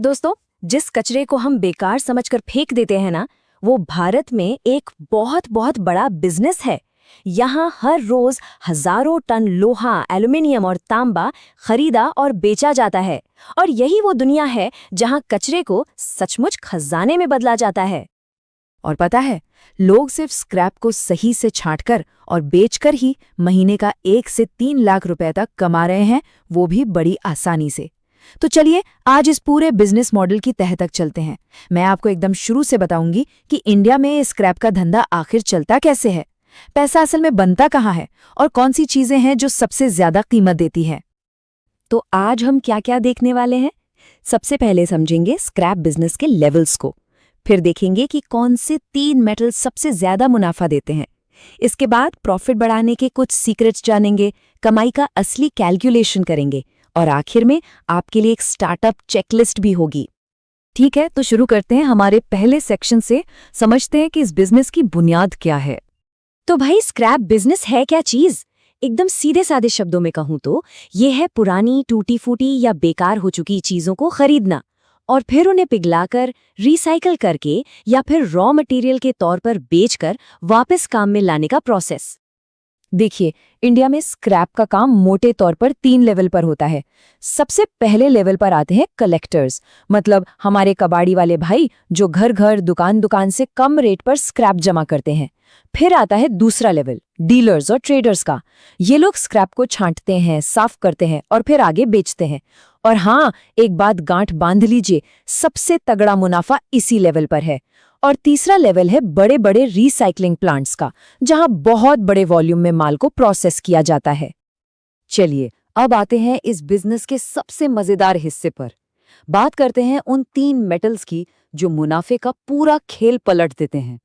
दोस्तों, जिस कचरे को हम बेकार समझकर फेंक देते हैं ना, वो भारत में एक बहुत बहुत बड़ा बिजनेस है। यहाँ हर रोज हजारों टन लोहा, एल्यूमिनियम और तांबा खरीदा और बेचा जाता है। और यही वो दुनिया है जहाँ कचरे को सचमुच खजाने में बदला जाता है। और पता है, लोग सिर्फ स्क्रैप को सही से छांटकर और बेचकर ही महीने का 1 से 3 लाख रुपए तक कमा रहे हैं, वो भी बड़ी आसानी से। तो चलिए आज इस पूरे बिजनेस मॉडल की तह तक चलते हैं। मैं आपको एकदम शुरू से बताऊंगी कि इंडिया में स्क्रैप का धंधा आखिर चलता कैसे है, पैसा असल में बनता कहाँ है और कौन सी चीजें हैं जो सबसे ज्यादा कीमत देती है। तो आज हम क्या क्या देखने वाले हैं? सबसे पहले समझेंगे स्क्रैप बिजनेस के लेवल्स को, फिर देखेंगे कि कौन से 3 मेटल सबसे ज्यादा मुनाफा देते हैं। इसके बाद प्रॉफिट बढ़ाने के कुछ सीक्रेट्स जानेंगे, कमाई का असली कैलकुलेशन करेंगे और आखिर में आपके लिए एक स्टार्टअप चेकलिस्ट भी होगी। ठीक है, तो शुरू करते हैं हमारे पहले सेक्शन से। समझते हैं कि इस बिजनेस की बुनियाद क्या है। तो भाई, स्क्रैप बिजनेस है क्या चीज? एकदम सीधे साधे शब्दों में कहूं तो ये है पुरानी, टूटी फूटी या बेकार हो चुकी चीजों को खरीदना और फिर उन्हें पिघलाकर, रिसाइकल करके या फिर रॉ मटेरियल के तौर पर बेचकर वापस काम में लाने का प्रोसेस। देखिए, इंडिया में स्क्रैप का काम मोटे तौर पर 3 लेवल पर होता है। सबसे पहले लेवल पर आते हैं कलेक्टर्स, मतलब हमारे कबाड़ी वाले भाई जो घर घर, दुकान दुकान से कम रेट पर स्क्रैप जमा करते हैं। फिर आता है दूसरा लेवल, डीलर्स और ट्रेडर्स का। ये लोग स्क्रैप को छांटते हैं, साफ करते हैं और फिर आगे बेचते हैं। और हाँ, एक बात गांठ बांध लीजिए, सबसे तगड़ा मुनाफा इसी लेवल पर है। और तीसरा लेवल है बड़े बड़े रिसाइकलिंग प्लांट्स का, जहां बहुत बड़े वॉल्यूम में माल को प्रोसेस किया जाता है। चलिए, अब आते हैं इस बिजनेस के सबसे मजेदार हिस्से पर। बात करते हैं उन 3 मेटल्स की जो मुनाफे का पूरा खेल पलट देते हैं।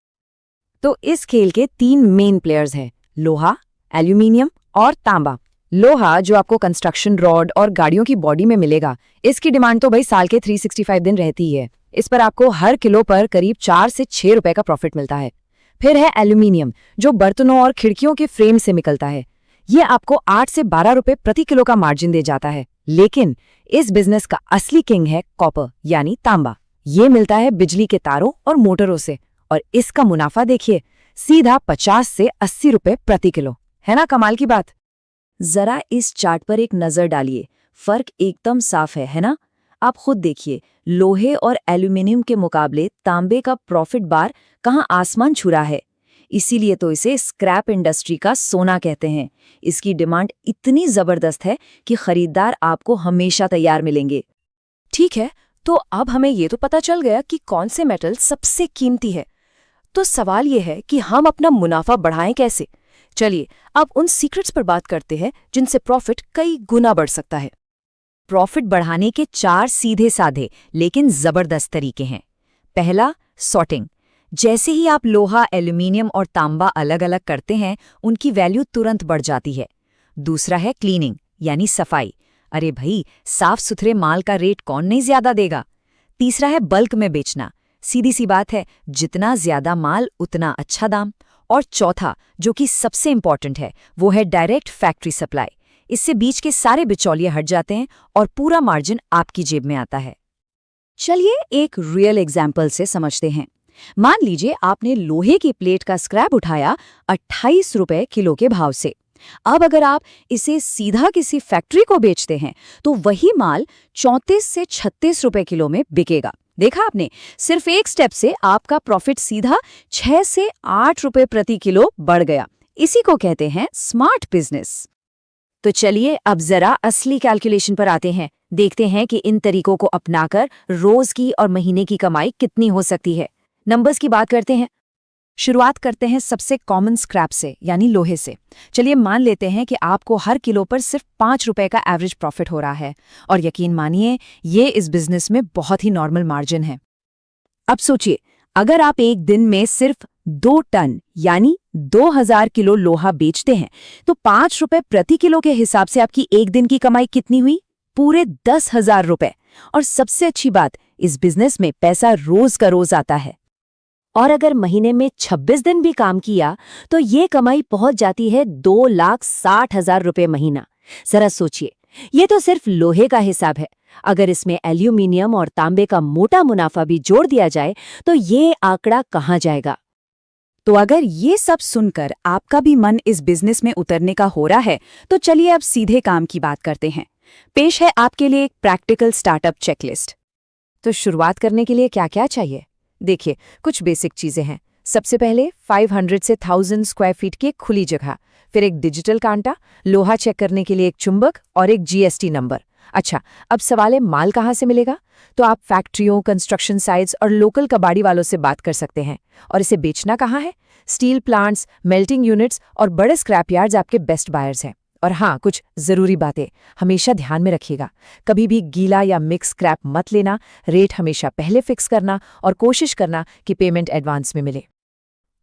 तो इस खेल के 3 मेन प्लेयर्स हैं, लोहा, एल्यूमिनियम और तांबा। लोहा, जो आपको कंस्ट्रक्शन रॉड और गाड़ियों की बॉडी में मिलेगा, इसकी डिमांड तो भाई साल के 365 दिन रहती ही है। इस पर आपको हर किलो पर करीब 4 से 6 रुपए का प्रॉफिट मिलता है। फिर है एल्यूमिनियम, जो बर्तनों और खिड़कियों के फ्रेम से निकलता है। ये आपको 8 से 12 रुपए प्रति किलो का मार्जिन दे जाता है। लेकिन इस बिजनेस का असली किंग है कॉपर, यानी तांबा। ये मिलता है बिजली के तारों और मोटरों से, और इसका मुनाफा देखिए, सीधा 50 से 80 रुपए प्रति किलो। है ना कमाल की बात? जरा इस चार्ट पर एक नजर डालिए, फर्क एकदम साफ है ना? आप खुद देखिए, लोहे और एल्यूमिनियम के मुकाबले तांबे का प्रॉफिट बार कहां आसमान छू रहा है। इसीलिए तो इसे स्क्रैप इंडस्ट्री का सोना कहते हैं। इसकी डिमांड इतनी जबरदस्त है कि खरीदार आपको हमेशा तैयार मिलेंगे। ठीक है, तो अब हमें ये तो पता चल गया कि कौन से मेटल सबसे कीमती है। तो सवाल ये है कि हम अपना मुनाफा बढ़ाएं कैसे। चलिए, अब उन सीक्रेट्स पर बात करते हैं जिनसे प्रॉफिट कई गुना बढ़ सकता है। प्रॉफिट बढ़ाने के 4 सीधे साधे लेकिन जबरदस्त तरीके हैं। पहला, सॉर्टिंग। जैसे ही आप लोहा, एल्यूमिनियम और तांबा अलग अलग करते हैं, उनकी वैल्यू तुरंत बढ़ जाती है। दूसरा है क्लीनिंग, यानी सफाई। अरे भाई, साफ सुथरे माल का रेट कौन नहीं ज्यादा देगा। तीसरा है बल्क में बेचना। सीधी सी बात है, जितना ज्यादा माल उतना अच्छा दाम। और चौथा, जो कि सबसे इंपॉर्टेंट है, वो है डायरेक्ट फैक्ट्री सप्लाई। इससे बीच के सारे बिचौलिए हट जाते हैं और पूरा मार्जिन आपकी जेब में आता है। चलिए एक रियल एग्जाम्पल से समझते हैं। मान लीजिए आपने लोहे की प्लेट का स्क्रैप उठाया 28 रुपए किलो के भाव से। अब अगर आप इसे सीधा किसी फैक्ट्री को बेचते हैं तो वही माल 34 से 36 रुपए किलो में बिकेगा। देखा आपने, सिर्फ एक स्टेप से आपका प्रॉफिट सीधा 6 से 8 रुपए प्रति किलो बढ़ गया। इसी को कहते हैं स्मार्ट बिजनेस। तो चलिए अब जरा असली कैलकुलेशन पर आते हैं। देखते हैं कि इन तरीकों को अपनाकर रोज की और महीने की कमाई कितनी हो सकती है। नंबर्स की बात करते हैं। शुरुआत करते हैं सबसे कॉमन स्क्रैप से, यानी लोहे से। चलिए मान लेते हैं कि आपको हर किलो पर सिर्फ 5 रुपए का एवरेज प्रॉफिट हो रहा है। और यकीन मानिए, ये इस बिजनेस में बहुत ही नॉर्मल मार्जिन है। अब सोचिए, अगर आप एक दिन में सिर्फ 2 टन यानी 2000 किलो लोहा बेचते हैं तो 5 रुपए प्रति किलो के हिसाब से आपकी एक दिन की कमाई कितनी हुई? पूरे 10,000 रुपए। और सबसे अच्छी बात, इस बिजनेस में पैसा रोज का रोज आता है। और अगर महीने में 26 दिन भी काम किया तो ये कमाई पहुंच जाती है 2,60,000 रुपए महीना। जरा सोचिए, ये तो सिर्फ लोहे का हिसाब है। अगर इसमें एल्यूमिनियम और तांबे का मोटा मुनाफा भी जोड़ दिया जाए तो ये आंकड़ा कहाँ जाएगा? तो अगर ये सब सुनकर आपका भी मन इस बिजनेस में उतरने का हो रहा है, तो चलिए अब सीधे काम की बात करते हैं। पेश है आपके लिए एक प्रैक्टिकल स्टार्टअप चेकलिस्ट। तो शुरुआत करने के लिए क्या क्या चाहिए? देखिए, कुछ बेसिक चीजें हैं। सबसे पहले 500 से 1000 स्क्वायर फीट की एक खुली जगह, फिर एक डिजिटल कांटा, लोहा चेक करने के लिए एक चुंबक और एक जीएसटी नंबर। अच्छा, अब सवाल है माल कहाँ से मिलेगा? तो आप फैक्ट्रियों, कंस्ट्रक्शन साइट्स और लोकल कबाड़ी वालों से बात कर सकते हैं। और इसे बेचना कहाँ है? स्टील प्लांट्स, मेल्टिंग यूनिट्स और बड़े स्क्रैप यार्ड्स आपके बेस्ट बायर्स हैं। और हाँ, कुछ जरूरी बातें हमेशा ध्यान में रखिएगा। कभी भी गीला या मिक्स स्क्रैप मत लेना, रेट हमेशा पहले फिक्स करना और कोशिश करना कि पेमेंट एडवांस में मिले।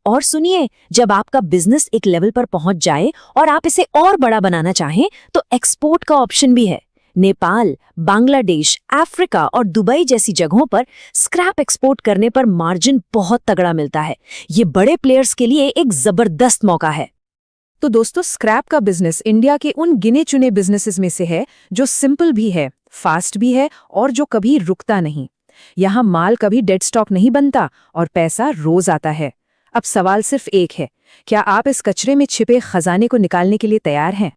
और सुनिए, जब आपका बिजनेस एक लेवल पर पहुंच जाए और आप इसे और बड़ा बनाना चाहें तो एक्सपोर्ट का ऑप्शन भी है। नेपाल, बांग्लादेश, अफ्रीका और दुबई जैसी जगहों पर स्क्रैप एक्सपोर्ट करने पर मार्जिन बहुत तगड़ा मिलता है। ये बड़े प्लेयर्स के लिए एक जबरदस्त मौका है। तो दोस्तों, स्क्रैप का बिजनेस इंडिया के उन गिने चुने बिजनेसेस में से है जो सिंपल भी है, फास्ट भी है और जो कभी रुकता नहीं। यहाँ माल कभी डेड स्टॉक नहीं बनता और पैसा रोज आता है। अब सवाल सिर्फ एक है, क्या आप इस कचरे में छिपे खजाने को निकालने के लिए तैयार हैं?